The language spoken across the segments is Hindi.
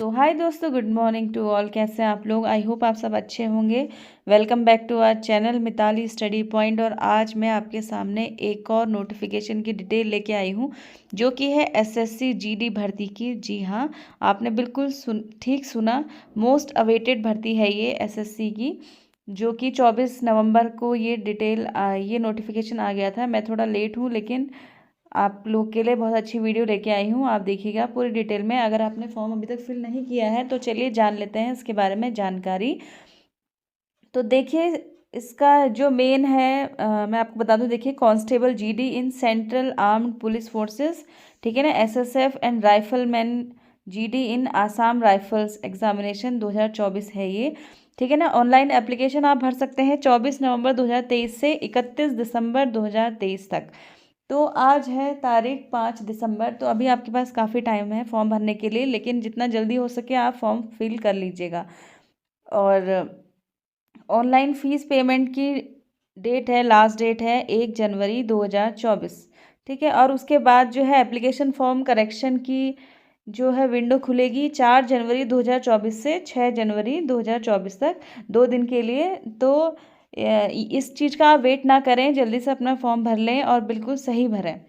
सो हाय दोस्तों, गुड मॉर्निंग टू ऑल। कैसे हैं आप लोग? आई होप आप सब अच्छे होंगे। Welcome back to our channel Mitali study point. और आज मैं आपके सामने एक और नोटिफिकेशन की डिटेल लेके आई हूँ, जो कि है एसएससी जीडी भर्ती की। जी हाँ, आपने बिल्कुल ठीक सुना। मोस्ट अवेटेड भर्ती है ये एसएससी की, जो कि 24 नवंबर को ये नोटिफिकेशन आ गया था। मैं थोड़ा लेट हूँ, लेकिन आप लोग के लिए बहुत अच्छी वीडियो लेके आई हूँ। आप देखिएगा पूरी डिटेल में। अगर आपने फॉर्म अभी तक फिल नहीं किया है तो चलिए जान लेते हैं इसके बारे में जानकारी। तो देखिए, इसका जो मेन है, मैं आपको बता दूं। देखिए, constable GD in central armed police forces, ठीक है ना। SSF and rifleman GD in Assam rifles examination 2024 है ये, ठीक है ना। ऑनलाइन एप्लीकेशन आप भर सकते हैं 24 नवंबर 2023 से 31 दिसंबर 2023 तक। तो आज है तारीख 5 दिसंबर, तो अभी आपके पास काफ़ी टाइम है फॉर्म भरने के लिए, लेकिन जितना जल्दी हो सके आप फॉर्म फिल कर लीजिएगा। और ऑनलाइन फ़ीस पेमेंट की डेट है, लास्ट डेट है 1 जनवरी 2024, ठीक है। और उसके बाद जो है एप्लीकेशन फॉर्म करेक्शन की जो है विंडो खुलेगी 4 जनवरी 2024 से 6 जनवरी 2024 तक, 2 दिन के लिए। तो इस चीज़ का आप वेट ना करें, जल्दी से अपना फॉर्म भर लें और बिल्कुल सही भरें।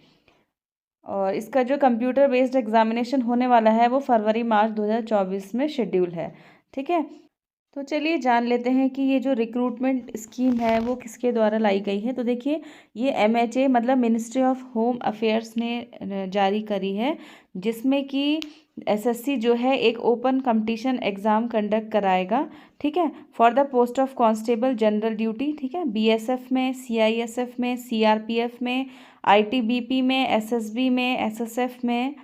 और इसका जो कंप्यूटर बेस्ड एग्जामिनेशन होने वाला है वो फरवरी मार्च 2024 में शेड्यूल है, ठीक है। तो चलिए जान लेते हैं कि ये जो रिक्रूटमेंट स्कीम है वो किसके द्वारा लाई गई है। तो देखिए, ये एमएचए मतलब मिनिस्ट्री ऑफ होम अफेयर्स ने जारी करी है, जिसमें कि एसएससी जो है एक ओपन कंपटीशन एग्ज़ाम कंडक्ट कराएगा, ठीक है, for the post of constable general duty, ठीक है। बीएसएफ में, सीआईएसएफ में, सीआरपीएफ में, आईटीबीपी में, एसएसबी में, एसएसएफ में,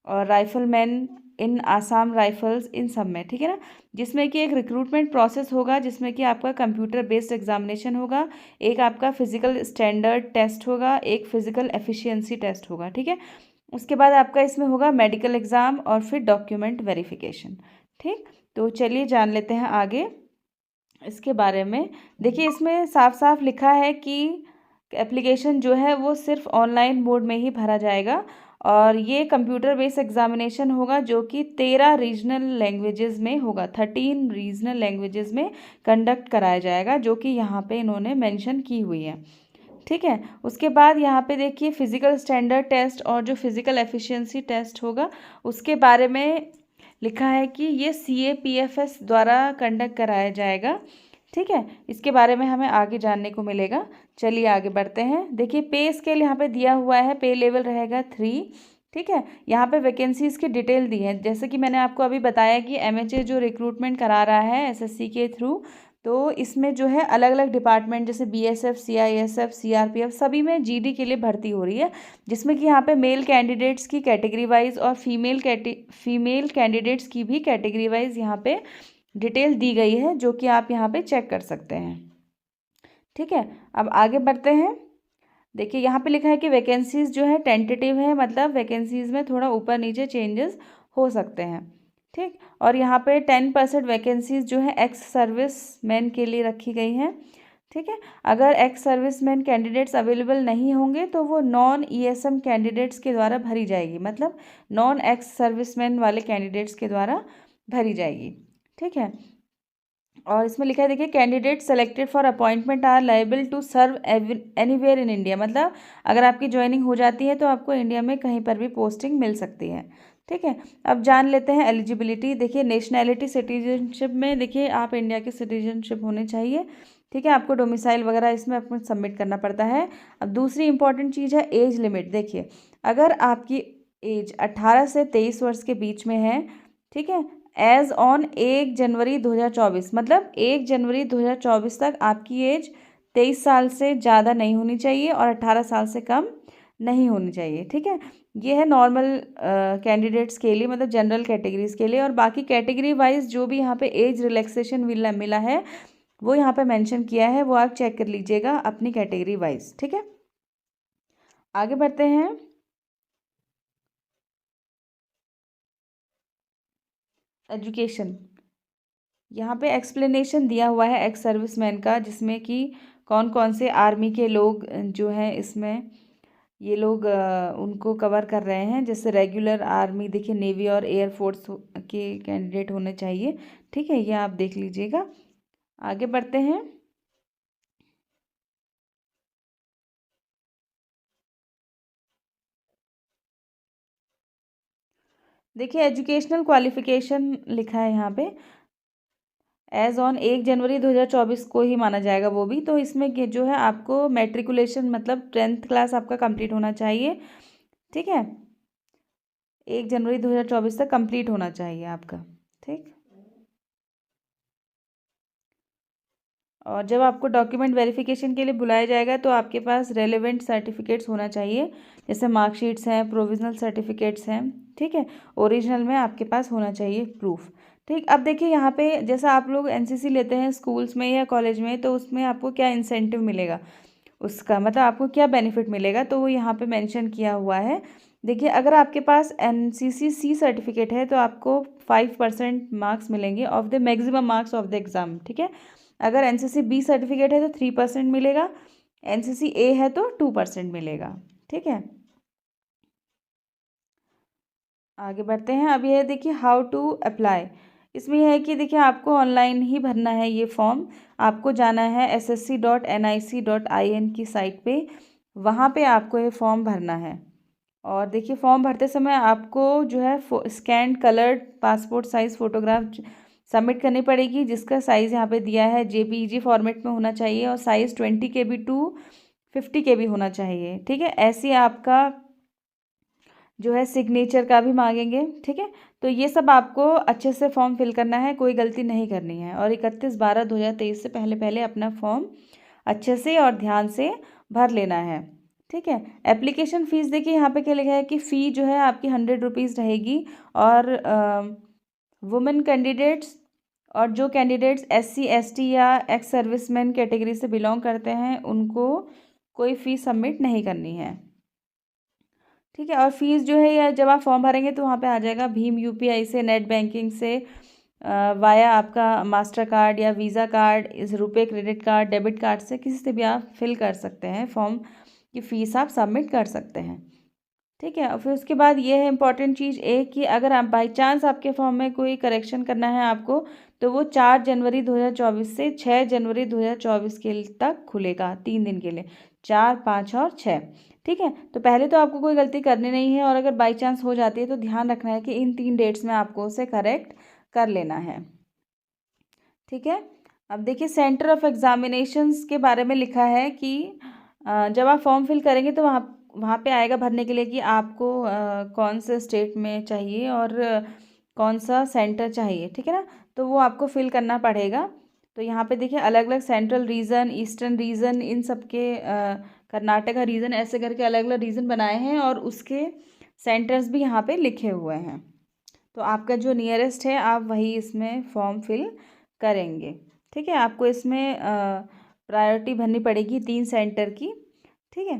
और राइफलमैन इन आसाम राइफल्स, इन सब में, ठीक है ना। जिसमें कि एक रिक्रूटमेंट प्रोसेस होगा, जिसमें कि आपका कंप्यूटर बेस्ड एग्जामिनेशन होगा, एक आपका फिजिकल स्टैंडर्ड टेस्ट होगा, एक फिजिकल एफिशिएंसी टेस्ट होगा, ठीक है। उसके बाद आपका इसमें होगा मेडिकल एग्ज़ाम और फिर डॉक्यूमेंट वेरिफिकेशन, ठीक। तो चलिए जान लेते हैं आगे इसके बारे में। देखिए, इसमें साफ साफ लिखा है कि एप्लीकेशन जो है वो सिर्फ ऑनलाइन मोड में ही भरा जाएगा, और ये कंप्यूटर बेस्ड एग्जामिनेशन होगा, जो कि 13 रीजनल लैंग्वेजेस में होगा। 13 रीजनल लैंग्वेजेस में कंडक्ट कराया जाएगा, जो कि यहाँ पे इन्होंने मेंशन की हुई है, ठीक है। उसके बाद यहाँ पे देखिए, फिजिकल स्टैंडर्ड टेस्ट और जो फिजिकल एफिशिएंसी टेस्ट होगा उसके बारे में लिखा है कि ये सीएपीएफएस द्वारा कंडक्ट कराया जाएगा, ठीक है। इसके बारे में हमें आगे जानने को मिलेगा। चलिए आगे बढ़ते हैं। देखिए, पे स्केल यहाँ पे दिया हुआ है, पे लेवल रहेगा 3, ठीक है। यहाँ पे वैकेंसीज़ की डिटेल दी है, जैसे कि मैंने आपको अभी बताया कि एमएचए जो रिक्रूटमेंट करा रहा है एसएससी के थ्रू, तो इसमें जो है अलग अलग डिपार्टमेंट जैसे बीएसएफ, सीआईएसएफ, सीआरपीएफ, सभी में जीडी के लिए भर्ती हो रही है। जिसमें कि यहाँ पे मेल कैंडिडेट्स की कैटेगरी वाइज और फीमेल कैंडिडेट्स की भी कैटेगरी वाइज यहाँ पे डिटेल दी गई है, जो कि आप यहाँ पे चेक कर सकते हैं, ठीक है। अब आगे बढ़ते हैं। देखिए, यहाँ पे लिखा है कि वैकेंसीज़ जो है टेंटेटिव है, मतलब वैकेंसीज़ में थोड़ा ऊपर नीचे चेंजेस हो सकते हैं, ठीक। और यहाँ पे 10% वैकेंसीज़ जो है एक्स सर्विस मैन के लिए रखी गई हैं, ठीक है। अगर ex service man candidates available नहीं होंगे तो वो नॉन ईएसएम कैंडिडेट्स के द्वारा भरी जाएगी, मतलब नॉन एक्स सर्विस मैन वाले कैंडिडेट्स के द्वारा भरी जाएगी, ठीक है। और इसमें लिखा है, देखिए, candidate selected for appointment are liable to serve anywhere in India, मतलब अगर आपकी ज्वाइनिंग हो जाती है तो आपको इंडिया में कहीं पर भी पोस्टिंग मिल सकती है, ठीक है। अब जान लेते हैं एलिजिबिलिटी। देखिए, नेशनैलिटी सिटीजनशिप में देखिए आप इंडिया के सिटीजनशिप होने चाहिए, ठीक है। आपको डोमिसाइल वगैरह इसमें अपना सबमिट करना पड़ता है। अब दूसरी इंपॉर्टेंट चीज़ है एज लिमिट। देखिए, अगर आपकी एज 18 से 23 वर्ष के बीच में है, ठीक है, एज ऑन 1 जनवरी 2024, मतलब 1 जनवरी 2024 तक आपकी एज 23 साल से ज़्यादा नहीं होनी चाहिए और 18 साल से कम नहीं होनी चाहिए, ठीक है। ये है नॉर्मल कैंडिडेट्स के लिए, मतलब जनरल कैटेगरीज के लिए। और बाकी कैटेगरी वाइज जो भी यहाँ पे एज रिलैक्सेशन मिला है वो यहाँ पे मेंशन किया है, वो आप चेक कर लीजिएगा अपनी कैटेगरी वाइज, ठीक है। आगे बढ़ते हैं। एजुकेशन, यहाँ पे एक्सप्लेनेशन दिया हुआ है एक्स सर्विसमैन का, जिसमें कि कौन कौन से आर्मी के लोग जो हैं इसमें ये लोग उनको कवर कर रहे हैं। जैसे रेगुलर आर्मी, देखिए नेवी और एयरफोर्स के कैंडिडेट होने चाहिए। ठीक है, ये आप देख लीजिएगा। आगे बढ़ते हैं। देखिए एजुकेशनल क्वालिफिकेशन लिखा है यहाँ पे, एज ऑन 1 जनवरी 2024 को ही माना जाएगा वो भी। तो इसमें जो है आपको मैट्रिकुलेशन मतलब 10th क्लास आपका कंप्लीट होना चाहिए। ठीक है, 1 जनवरी 2024 तक कंप्लीट होना चाहिए आपका। ठीक, और जब आपको डॉक्यूमेंट वेरिफिकेशन के लिए बुलाया जाएगा तो आपके पास रेलेवेंट सर्टिफिकेट्स होना चाहिए। जैसे मार्कशीट्स हैं, प्रोविजनल सर्टिफिकेट्स हैं। ठीक है, ओरिजिनल में आपके पास होना चाहिए प्रूफ। ठीक, अब देखिए यहाँ पे जैसा आप लोग एनसीसी लेते हैं स्कूल्स में या कॉलेज में, तो उसमें आपको क्या इंसेंटिव मिलेगा, उसका मतलब आपको क्या बेनिफिट मिलेगा, तो वो यहाँ पे मेंशन किया हुआ है। देखिए अगर आपके पास एनसीसी सी सर्टिफिकेट है तो आपको 5% मार्क्स मिलेंगे of the maximum marks of the exam. ठीक है, अगर एनसीसी बी सर्टिफिकेट है तो 3% मिलेगा, एनसीसी ए है तो 2% मिलेगा। ठीक है, आगे बढ़ते हैं। अब यह देखिए हाउ टू अप्लाई। इसमें यह है कि देखिए आपको ऑनलाइन ही भरना है ये फॉर्म। आपको जाना है ssc.nic.in की साइट पे, वहाँ पे आपको ये फॉर्म भरना है। और देखिए फॉर्म भरते समय आपको जो है scanned coloured passport size photograph submit करनी पड़ेगी, जिसका साइज़ यहाँ पे दिया है जेपीईजी फॉर्मेट में होना चाहिए और साइज़ 20 KB टू 50 KB होना चाहिए। ठीक है, ऐसे आपका जो है सिग्नेचर का भी मांगेंगे। ठीक है, तो ये सब आपको अच्छे से फॉर्म फिल करना है, कोई गलती नहीं करनी है। और 31/12/2023 से पहले पहले अपना फॉर्म अच्छे से और ध्यान से भर लेना है। ठीक है, एप्लीकेशन फ़ीस देखिए यहाँ पे क्या लिखा है कि फ़ी जो है आपकी 100 रुपीज़ रहेगी। और वुमेन कैंडिडेट्स और जो कैंडिडेट्स SC ST या एक्स सर्विसमैन कैटेगरी से बिलोंग करते हैं उनको कोई फ़ीस सबमिट नहीं करनी है। ठीक है, और फीस जो है या जब आप फॉर्म भरेंगे तो वहाँ पे आ जाएगा भीम यूपीआई से, नेट बैंकिंग से, वाया आपका मास्टर कार्ड या वीज़ा कार्ड, इस रुपए क्रेडिट कार्ड, डेबिट कार्ड से किसी से भी आप फिल कर सकते हैं फॉर्म की फ़ीस आप सबमिट कर सकते हैं। ठीक है, और फिर उसके बाद ये है इम्पॉर्टेंट चीज़ एक कि अगर आप बाई चांस आपके फॉर्म में कोई करेक्शन करना है आपको, तो वो 4 जनवरी 2024 से 6 जनवरी 2024 के तक खुलेगा, 3 दिन के लिए, 4, 5 और 6। ठीक है, तो पहले तो आपको कोई गलती करनी नहीं है, और अगर बाई चांस हो जाती है तो ध्यान रखना है कि इन 3 डेट्स में आपको उसे करेक्ट कर लेना है। ठीक है, अब देखिए सेंटर ऑफ एग्जामिनेशंस के बारे में लिखा है कि जब आप फॉर्म फिल करेंगे तो वहाँ वहाँ पे आएगा भरने के लिए कि आपको कौन से स्टेट में चाहिए और कौन सा सेंटर चाहिए। ठीक है ना, तो वो आपको फिल करना पड़ेगा। तो यहाँ पे देखिए अलग अलग सेंट्रल रीजन, ईस्टर्न रीजन, इन सब के कर्नाटका रीजन, ऐसे करके अलग अलग रीजन बनाए हैं और उसके सेंटर्स भी यहाँ पे लिखे हुए हैं। तो आपका जो नियरेस्ट है आप वही इसमें फॉर्म फिल करेंगे। ठीक है, आपको इसमें प्रायोरिटी भरनी पड़ेगी 3 सेंटर की। ठीक है,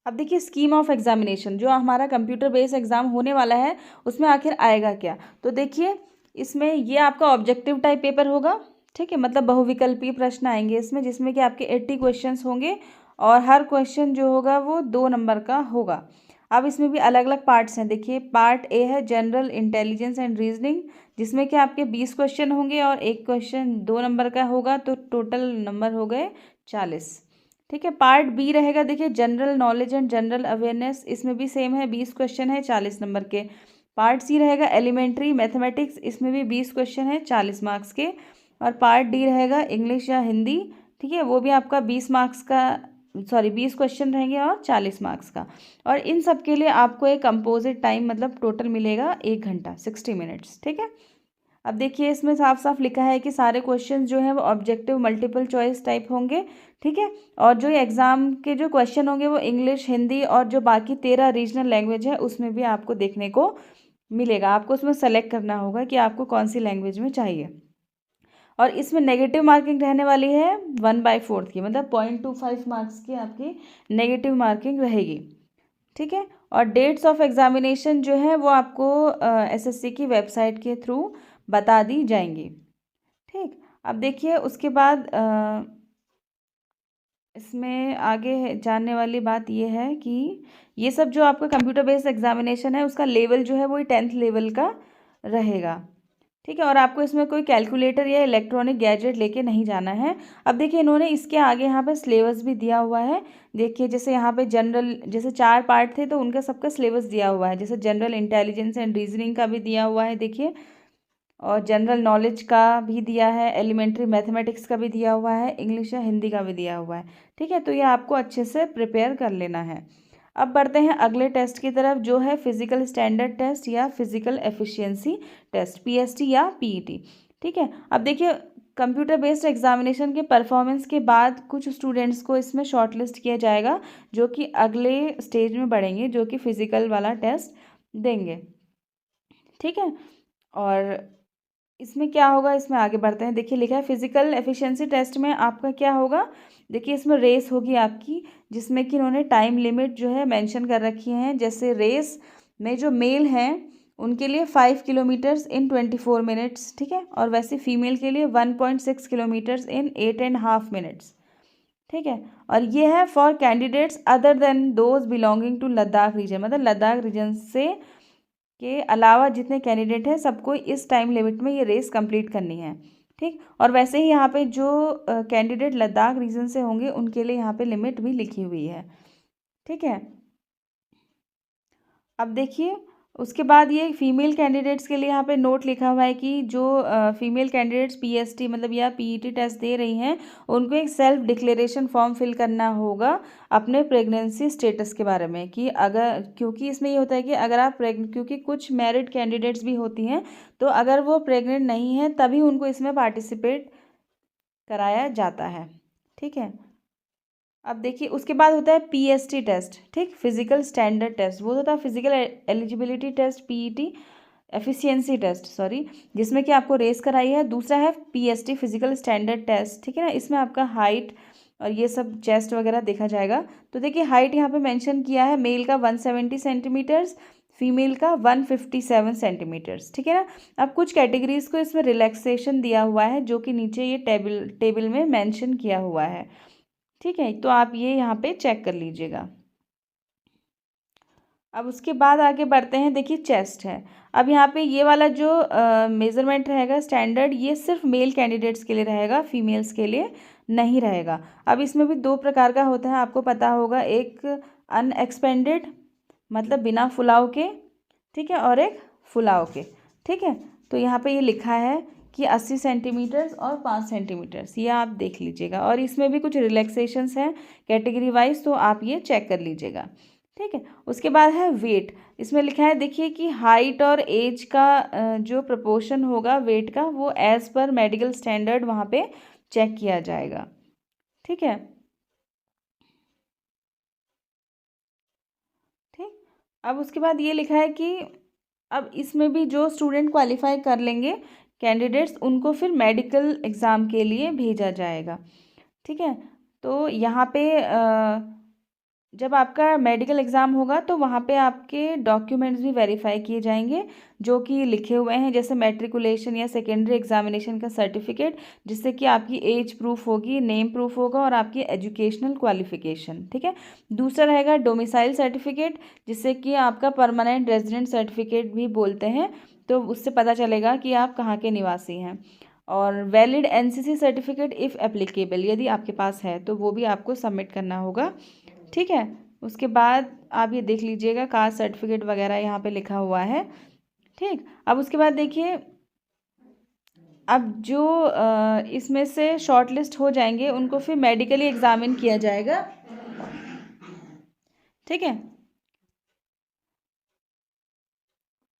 अब देखिए स्कीम ऑफ एग्जामिनेशन, जो हमारा कंप्यूटर बेस्ड एग्ज़ाम होने वाला है उसमें आखिर आएगा क्या। तो देखिए इसमें ये आपका ऑब्जेक्टिव टाइप पेपर होगा। ठीक है, मतलब बहुविकल्पीय प्रश्न आएंगे इसमें, जिसमें कि आपके 80 क्वेश्चंस होंगे और हर क्वेश्चन जो होगा वो 2 नंबर का होगा। अब इसमें भी अलग अलग पार्ट्स हैं। देखिए पार्ट ए है जनरल इंटेलिजेंस एंड रीजनिंग, जिसमें कि आपके 20 क्वेश्चन होंगे और एक क्वेश्चन 2 नंबर का होगा, तो टोटल नंबर हो गए 40। ठीक है, पार्ट बी रहेगा देखिए general knowledge and general awareness, इसमें भी सेम है, 20 क्वेश्चन है 40 नंबर के। पार्ट सी रहेगा एलिमेंट्री मैथमेटिक्स, इसमें भी 20 क्वेश्चन है 40 मार्क्स के। और पार्ट डी रहेगा इंग्लिश या हिंदी। ठीक है, वो भी आपका 20 मार्क्स का, सॉरी 20 क्वेश्चन रहेंगे और 40 मार्क्स का। और इन सब के लिए आपको एक कंपोजिट टाइम मतलब टोटल मिलेगा 1 घंटा 60 मिनट्स। ठीक है, अब देखिए इसमें साफ साफ लिखा है कि सारे क्वेश्चन जो हैं वो ऑब्जेक्टिव मल्टीपल चॉइस टाइप होंगे। ठीक है, और जो एग्ज़ाम के जो क्वेश्चन होंगे वो इंग्लिश, हिंदी और जो बाकी 13 रीजनल लैंग्वेज है उसमें भी आपको देखने को मिलेगा। आपको उसमें सेलेक्ट करना होगा कि आपको कौन सी लैंग्वेज में चाहिए। और इसमें नेगेटिव मार्किंग रहने वाली है 1/4 की, मतलब 0.25 मार्क्स की आपकी नेगेटिव मार्किंग रहेगी। ठीक है, और डेट्स ऑफ एग्जामिनेशन जो है वो आपको एसएससी की वेबसाइट के थ्रू बता दी जाएंगी। ठीक, अब देखिए उसके बाद इसमें आगे जानने वाली बात ये है कि ये सब जो आपका कंप्यूटर बेस्ड एग्जामिनेशन है उसका लेवल जो है वही 10th लेवल का रहेगा। ठीक है, और आपको इसमें कोई कैलकुलेटर या इलेक्ट्रॉनिक गैजेट लेके नहीं जाना है। अब देखिए इन्होंने इसके आगे यहाँ पे सिलेबस भी दिया हुआ है। देखिए जैसे यहाँ पे जनरल, जैसे 4 पार्ट थे तो उनका सबका सिलेबस दिया हुआ है। जैसे जनरल इंटेलिजेंस एंड रीजनिंग का भी दिया हुआ है देखिए, और जनरल नॉलेज का भी दिया है, एलिमेंट्री मैथमेटिक्स का भी दिया हुआ है, इंग्लिश या हिंदी का भी दिया हुआ है। ठीक है, तो ये आपको अच्छे से प्रिपेयर कर लेना है। अब बढ़ते हैं अगले टेस्ट की तरफ, जो है फिजिकल स्टैंडर्ड टेस्ट या फिजिकल एफिशिएंसी टेस्ट, पीएसटी या पीईटी। ठीक है, अब देखिए कंप्यूटर बेस्ड एग्जामिनेशन के परफॉर्मेंस के बाद कुछ स्टूडेंट्स को इसमें शॉर्टलिस्ट किया जाएगा, जो कि अगले स्टेज में बढ़ेंगे, जो कि फिजिकल वाला टेस्ट देंगे। ठीक है, और इसमें क्या होगा, इसमें आगे बढ़ते हैं। देखिए लिखा है फिजिकल एफिशिएंसी टेस्ट में आपका क्या होगा। देखिए इसमें रेस होगी आपकी, जिसमें कि इन्होंने टाइम लिमिट जो है मेंशन कर रखी है। जैसे रेस में जो मेल हैं उनके लिए 5 किलोमीटर्स इन 24 मिनट्स। ठीक है, और वैसे फीमेल के लिए 1.6 किलोमीटर्स इन 8.5 मिनट्स। ठीक है, और ये है for candidates other than those belonging to Ladakh region, मतलब लद्दाख रीजन से के अलावा जितने कैंडिडेट हैं सबको इस टाइम लिमिट में ये रेस कंप्लीट करनी है। ठीक, और वैसे ही यहाँ पे जो कैंडिडेट लद्दाख रीजन से होंगे उनके लिए यहाँ पे लिमिट भी लिखी हुई है। ठीक है, अब देखिए उसके बाद ये फीमेल कैंडिडेट्स के लिए यहाँ पे नोट लिखा हुआ है कि जो फीमेल कैंडिडेट्स पीएसटी मतलब या पीईटी टेस्ट दे रही हैं उनको एक सेल्फ डिक्लेरेशन फॉर्म फिल करना होगा अपने प्रेगनेंसी स्टेटस के बारे में, कि अगर, क्योंकि इसमें ये होता है कि अगर आप क्योंकि कुछ मैरिड कैंडिडेट्स भी होती हैं, तो अगर वो प्रेग्नेंट नहीं है तभी उनको इसमें पार्टिसिपेट कराया जाता है। ठीक है, अब देखिए उसके बाद होता है पीएसटी टेस्ट। ठीक, फिजिकल स्टैंडर्ड टेस्ट, वो होता है physical eligibility test, PET efficiency test sorry, जिसमें कि आपको रेस कराई है। दूसरा है पीएसटी फिजिकल स्टैंडर्ड टेस्ट। ठीक है ना, इसमें आपका हाइट और ये सब चेस्ट वगैरह देखा जाएगा। तो देखिए हाइट यहाँ पे मेंशन किया है, मेल का 170 सेंटीमीटर्स, फीमेल का 157 सेंटीमीटर्स। ठीक है ना, अब कुछ कैटेगरीज को इसमें रिलैक्सेशन दिया हुआ है, जो कि नीचे ये टेबल में मेंशन किया हुआ है। ठीक है, तो आप ये यहाँ पे चेक कर लीजिएगा। अब उसके बाद आगे बढ़ते हैं। देखिए चेस्ट है, अब यहाँ पे ये वाला जो मेज़रमेंट रहेगा स्टैंडर्ड, ये सिर्फ मेल कैंडिडेट्स के लिए रहेगा, फीमेल्स के लिए नहीं रहेगा। अब इसमें भी 2 प्रकार का होता है, आपको पता होगा, एक अनएक्सपेंडेड मतलब बिना फुलाव के, ठीक है, और एक फुलाव के। ठीक है, तो यहाँ पे ये लिखा है कि 80 सेंटीमीटर्स और 5 सेंटीमीटर्स, ये आप देख लीजिएगा। और इसमें भी कुछ रिलैक्सेशंस हैं कैटेगरी वाइज, तो आप ये चेक कर लीजिएगा। ठीक है, उसके बाद है वेट। इसमें लिखा है देखिए कि हाइट और एज का जो प्रपोर्शन होगा वेट का, वो एज़ पर मेडिकल स्टैंडर्ड वहाँ पे चेक किया जाएगा। ठीक है, ठीक, अब उसके बाद ये लिखा है कि अब इसमें भी जो स्टूडेंट क्वालिफाई कर लेंगे कैंडिडेट्स, उनको फिर मेडिकल एग्ज़ाम के लिए भेजा जाएगा। ठीक है, तो यहाँ पे जब आपका मेडिकल एग्ज़ाम होगा तो वहाँ पे आपके डॉक्यूमेंट्स भी वेरीफाई किए जाएंगे, जो कि लिखे हुए हैं, जैसे मैट्रिकुलेशन या सेकेंडरी एग्जामिनेशन का सर्टिफिकेट, जिससे कि आपकी एज प्रूफ होगी, नेम प्रूफ होगा, और आपकी एजुकेशनल क्वालिफिकेशन। ठीक है, दूसरा रहेगा डोमिसाइल सर्टिफिकेट, जिससे कि आपका परमानेंट रेजिडेंट सर्टिफिकेट भी बोलते हैं, तो उससे पता चलेगा कि आप कहाँ के निवासी हैं। और valid NCC certificate if applicable, यदि आपके पास है तो वो भी आपको सबमिट करना होगा। ठीक है, उसके बाद आप ये देख लीजिएगा कास्ट सर्टिफिकेट वगैरह यहाँ पे लिखा हुआ है। ठीक, अब उसके बाद देखिए, अब जो इसमें से शॉर्ट लिस्ट हो जाएंगे उनको फिर मेडिकली एग्जामिन किया जाएगा। ठीक है,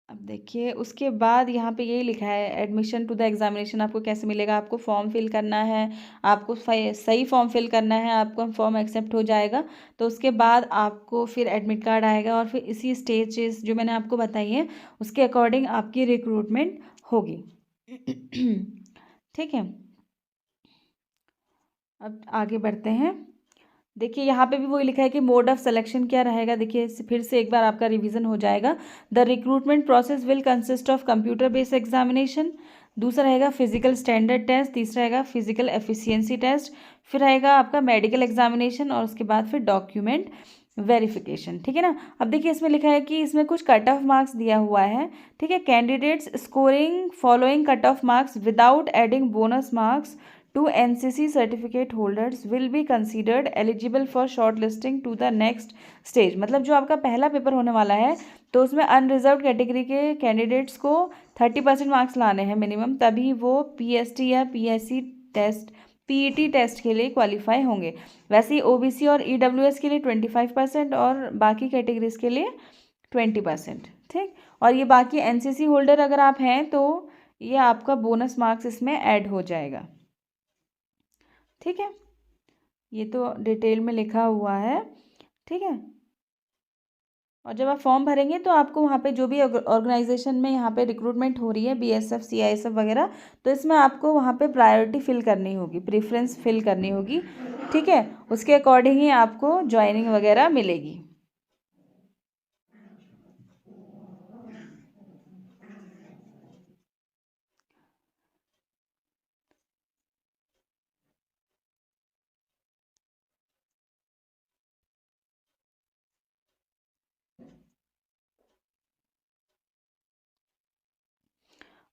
अब देखिए उसके बाद यहाँ पे यही लिखा है एडमिशन टू द एग्जामिनेशन आपको कैसे मिलेगा। आपको फॉर्म फिल करना है, आपको सही फॉर्म फिल करना है, आपको फॉर्म एक्सेप्ट हो जाएगा, तो उसके बाद आपको फिर एडमिट कार्ड आएगा, और फिर इसी स्टेजेस जो मैंने आपको बताई है उसके अकॉर्डिंग आपकी रिक्रूटमेंट होगी। ठीक है, अब आगे बढ़ते हैं। देखिए यहाँ पे भी वही लिखा है कि मोड ऑफ सिलेक्शन क्या रहेगा। देखिए फिर से एक बार आपका रिवीजन हो जाएगा। The recruitment process will consist of computer based examination, दूसरा रहेगा फिजिकल स्टैंडर्ड टेस्ट, तीसरा रहेगा फिजिकल एफिशिएंसी टेस्ट, फिर रहेगा आपका मेडिकल एग्जामिनेशन और उसके बाद फिर डॉक्यूमेंट वेरिफिकेशन। ठीक है ना। अब देखिए इसमें लिखा है कि इसमें कुछ कट ऑफ मार्क्स दिया हुआ है। ठीक है, candidates scoring following cut off marks without adding bonus marks to NCC certificate holders will be considered eligible for short listing to the next stage. मतलब जो आपका पहला पेपर होने वाला है तो उसमें अनरिजर्व कैटेगरी के कैंडिडेट्स को 30% मार्क्स लाने हैं मिनिमम, तभी वो पीएसटी या पीएससी टेस्ट पीईटी टेस्ट के लिए क्वालिफाई होंगे। वैसे ही ओबीसी और ईडब्ल्यूएस के लिए 25% और बाकी कैटेगरीज के लिए 20%। ठीक, और ये बाकी एनसीसी होल्डर अगर आप हैं तो ये आपका बोनस मार्क्स इसमें ऐड हो जाएगा। ठीक है, ये तो डिटेल में लिखा हुआ है। ठीक है, और जब आप फॉर्म भरेंगे तो आपको वहाँ पे जो भी ऑर्गेनाइजेशन में यहाँ पे रिक्रूटमेंट हो रही है बीएसएफ सीआईएसएफ वगैरह, तो इसमें आपको वहाँ पे प्रायोरिटी फिल करनी होगी, प्रेफरेंस फिल करनी होगी। ठीक है, उसके अकॉर्डिंग ही आपको ज्वाइनिंग वगैरह मिलेगी।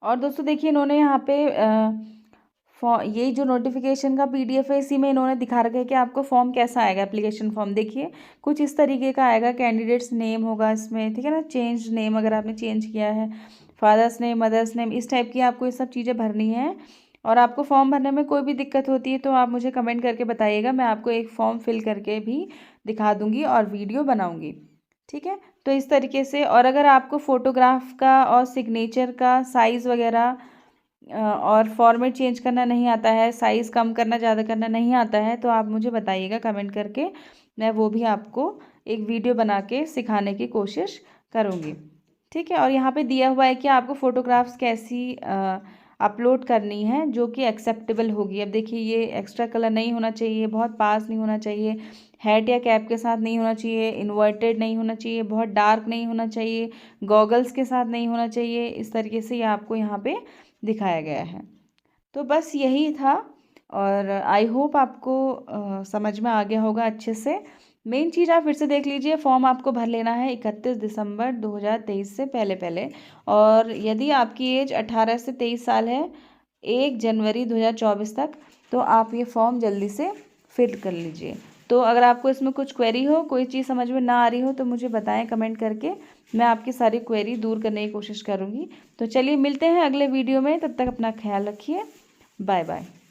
और दोस्तों देखिए इन्होंने यहाँ पे यही जो नोटिफिकेशन का पीडीएफ है इसी में इन्होंने दिखा रखा है कि आपको फॉर्म कैसा आएगा। एप्लीकेशन फॉर्म देखिए कुछ इस तरीके का आएगा, कैंडिडेट्स नेम होगा इसमें। ठीक है ना, चेंज नेम अगर आपने चेंज किया है, फादर्स नेम, मदर्स नेम, इस टाइप की आपको ये सब चीज़ें भरनी है। और आपको फॉर्म भरने में कोई भी दिक्कत होती है तो आप मुझे कमेंट करके बताइएगा, मैं आपको एक फॉर्म फिल करके भी दिखा दूँगी और वीडियो बनाऊँगी। ठीक है, तो इस तरीके से। और अगर आपको फ़ोटोग्राफ का और सिग्नेचर का साइज़ वगैरह और फॉर्मेट चेंज करना नहीं आता है, साइज़ कम करना ज़्यादा करना नहीं आता है, तो आप मुझे बताइएगा कमेंट करके, मैं वो भी आपको एक वीडियो बना के सिखाने की कोशिश करूँगी। ठीक है, और यहाँ पे दिया हुआ है कि आपको फ़ोटोग्राफ्स कैसी अपलोड करनी है जो कि एक्सेप्टेबल होगी। अब देखिए ये एक्स्ट्रा कलर नहीं होना चाहिए, बहुत पास नहीं होना चाहिए, हैट या कैप के साथ नहीं होना चाहिए, इन्वर्टेड नहीं होना चाहिए, बहुत डार्क नहीं होना चाहिए, गॉगल्स के साथ नहीं होना चाहिए। इस तरीके से ये आपको यहाँ पे दिखाया गया है। तो बस यही था, और आई होप आपको समझ में आ गया होगा अच्छे से। मेन चीज़ आप फिर से देख लीजिए, फॉर्म आपको भर लेना है 31 दिसंबर 2023 से पहले पहले। और यदि आपकी एज 18 से 23 साल है 1 जनवरी 2024 तक, तो आप ये फॉर्म जल्दी से फिल कर लीजिए। तो अगर आपको इसमें कुछ क्वेरी हो, कोई चीज़ समझ में ना आ रही हो, तो मुझे बताएं कमेंट करके, मैं आपकी सारी क्वेरी दूर करने की कोशिश करूँगी। तो चलिए मिलते हैं अगले वीडियो में, तब तक अपना ख्याल रखिए, बाय बाय।